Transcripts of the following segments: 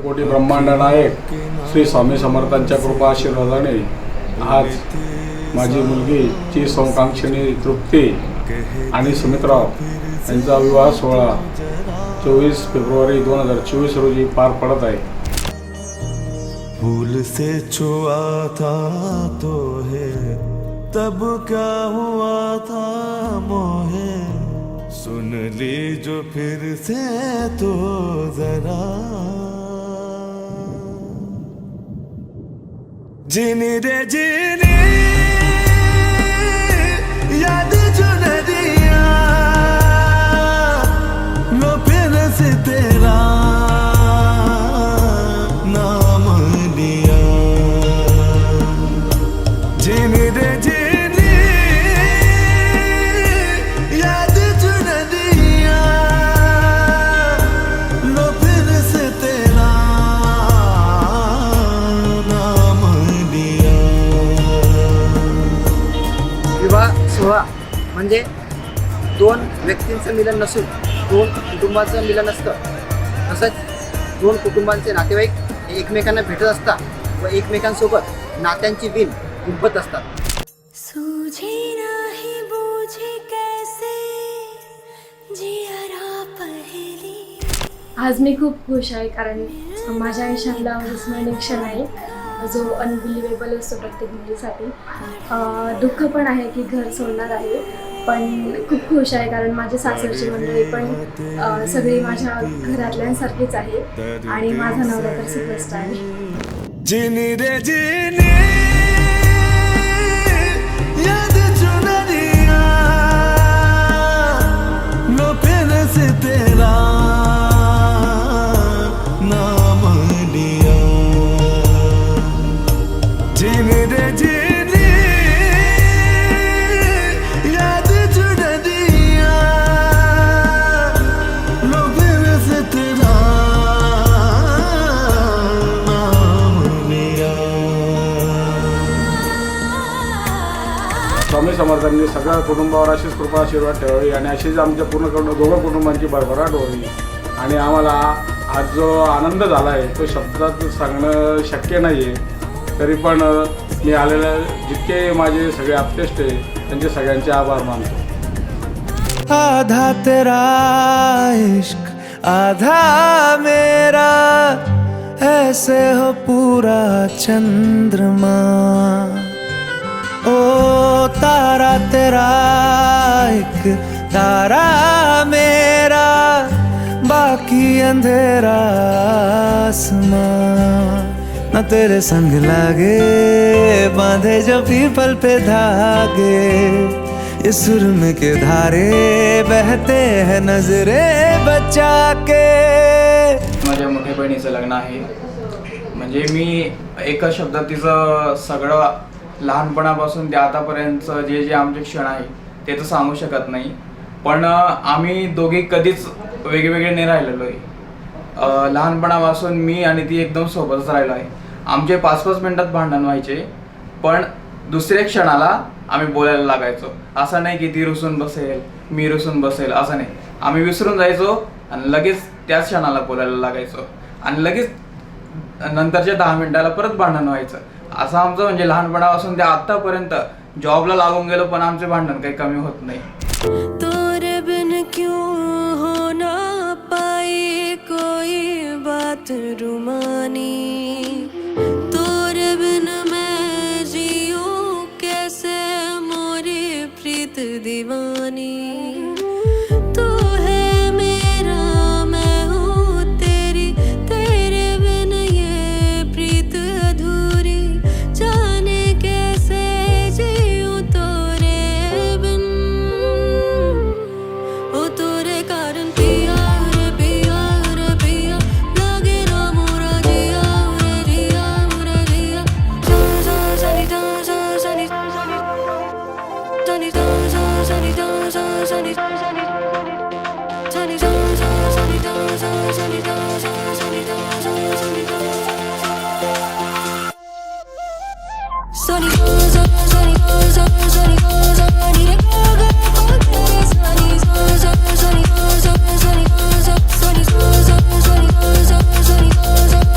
कोटी ब्रह्मांड नायक श्री स्वामी समर्थांच्या कृपा आशीर्वादाने आज माझी मुलगीची सौकांक्षिणी तृप्ती आणि सुमितराव यांचा विवाह सोहळा 24 फेब्रुवारी 2024 रोजी पार पडत आहे। भूल से छुआ था तो है तब क्या हुआ था मोहे, सुन ली जो फिर से तो जरा जीनी रे जीनी याद जो न दिया लो फिर से तेरा नाम लिया, जीनी रे जीनी याद जो न दिया लो फिर से तेरा नाम लिया। विवाह सोहळा म्हणजे दोन व्यक्तींचं मिलन नसून दोन कुटुंबाचं मिलन असतं। तसंच दोन कुटुंबांचे नातेवाईक हे एकमेकांना भेटत असतात व एकमेकांसोबत नात्यांची विण गुंफत असतात। सूझे नाही बूझे कैसे जिया पहली। आज मी खूप खुश आहे कारण माझ्या आयुष्यातला अविस्मरणीय क्षण आहे जो अनबिलिव्हेबल असतो प्रत्येक मुलीसाठी। दुःख पण आहे की घर सोडणार आहे, पण खूप खुश आहे कारण माझे सासरची मंडळी पण सगळी माझ्या घरातल्यांसारखीच आहे आणि माझा नवरा तर सुपरस्टार आहे। जीनी रे जीनी याद जो न दिया लो फिर से तेरा नाम लिया, जीनी रे जीनी याद जो न दिया लो फिर से तेरा नाम लिया। स्वामी समर्थांनी सगळ्या कुटुंबावर अशीच कृपा आशीर्वाद ठेवावी आणि अशीच आमच्या पूर्ण दोघं कुटुंबांची भरभराट व्हावी आणि आम्हाला आज जो आनंद झाला आहे तो शब्दात सांगणं शक्य नाही आहे। तरी पण मी आलेले जितके माझे सगळे आप्तेष्ट आहे त्यांचे सगळ्यांचे आभार मानतो। आधा तेरा इश्क आधा मेरा ऐसे हो पूरा चंद्रमा, ओ तारा तेरा एक तारा मेरा बाकी अंधेरा आसमां, न तेरे संग लागे बांधे जो पीपल पे धागे, इस सुरम के धारे बहते हैं नजरे बचा के। माझ्या मोठ्या बहिणीचं लग्न आहे, म्हणजे मी एका शब्दात तिचं सगळं लहानपणापासून ते आतापर्यंतचं जे आमचे क्षण आहे ते तर सांगू शकत नाही, पण आम्ही दोघे कधीच वेगवेगळे नाही राहिलेलो आहे। लहानपणापासून मी आणि ती एकदम सोबतच राहिलो आहे। आमचे 5-5 मिनिटात भांडण व्हायचे, पण दुसऱ्या क्षणाला आम्ही बोलायला लागायचो। असं नाही की ती रुसून बसेल मी रुसून बसेल, असं नाही, आम्ही विसरून जायचो आणि लगेच त्याच क्षणाला बोलायला लागायचो आणि लगेच नंतरच्या 10 मिनिटाला परत भांडण व्हायचं। असं आमचं म्हणजे लहानपणापासून ते आत्तापर्यंत जॉबला लागून गेलो पण आमचे भांडण काही कमी होत नाही। तोरे बिन क्यों हो ना पाई कोई बात रुमानी, तोरे बिन मैं जियूं कैसे मोरी प्रीत दीवानी, तू है मेरा मैं हूँ तेरी, तेरे बिन ये प्रीत अधूरी, जाने कैसे जियूं तोरे बिन, ओ तोरे कारण पिया रे पिया रे पिया लागे ना मोरा जिया रे जिया रे जिया, जा जा जानी जा जा जानी जानी जा जा जानी जा जा जानी जानी जा जा जानी जा जा जानी जा जा जानी जा जा जानी Sunny, sunny, sunny, sunny, sunny, रे गा गा रे sunny, sunny, sunny, sunny, sunny, sunny, sunny, sunny, sunny, sunny, sunny,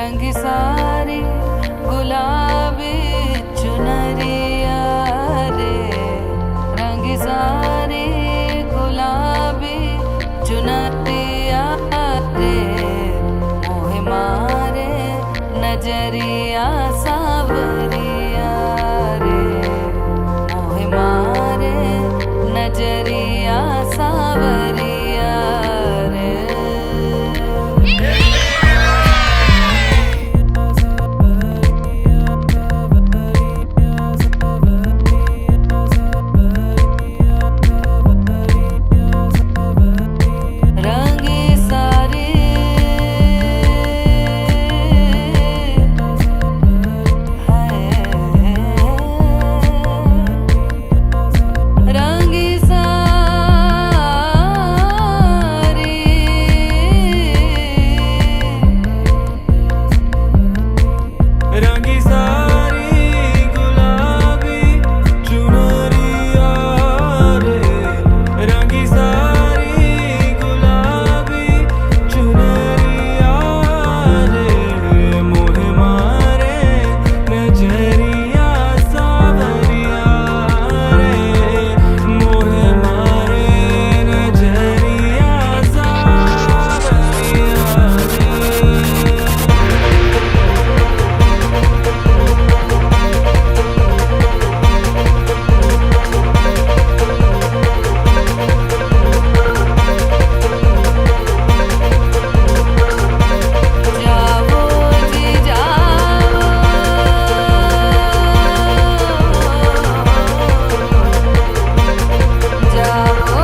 रंग सारी गुलाबी चुनरिया रे, रंग सारी गुलाबी चुनरिया रे, मोहे मारे नजरिया सावरिया रे, मोहे मारे नजरिया सावरिया रे। रंगी सारी रंगी सारी रंगी सारी गुलाबी चुनरिया रे, रंगी सारी गुलाबी चुनरिया रे, मोहे मारे नजरिया सावरिया रे, मोहे मारे नजरिया सावरिया रे। जावो जी जावो, जावो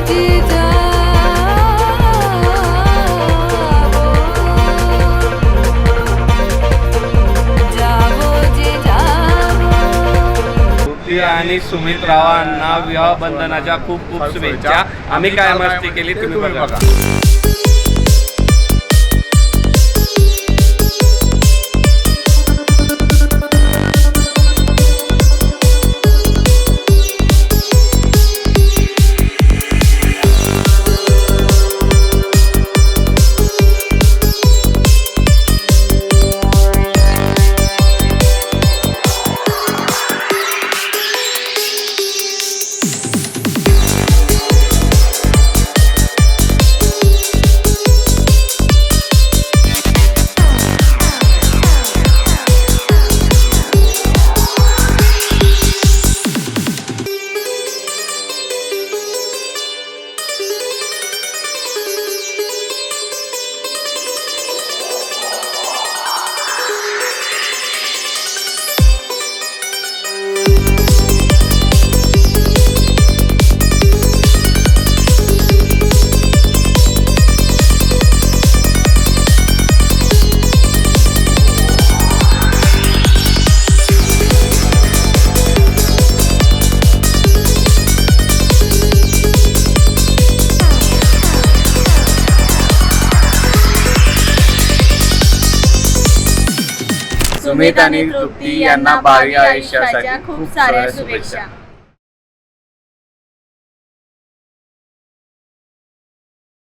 जी जावो, जावो जी जावो। तृप्ती आणि सुमित रावांना विवाह बंधनाच्या खूप खूप शुभेच्छा. आम्ही काय मस्ती केली तुम्ही बघा. सुमित आणि तृप्ती यांना भावी आयुष्यासाठी खूप साऱ्या शुभेच्छा.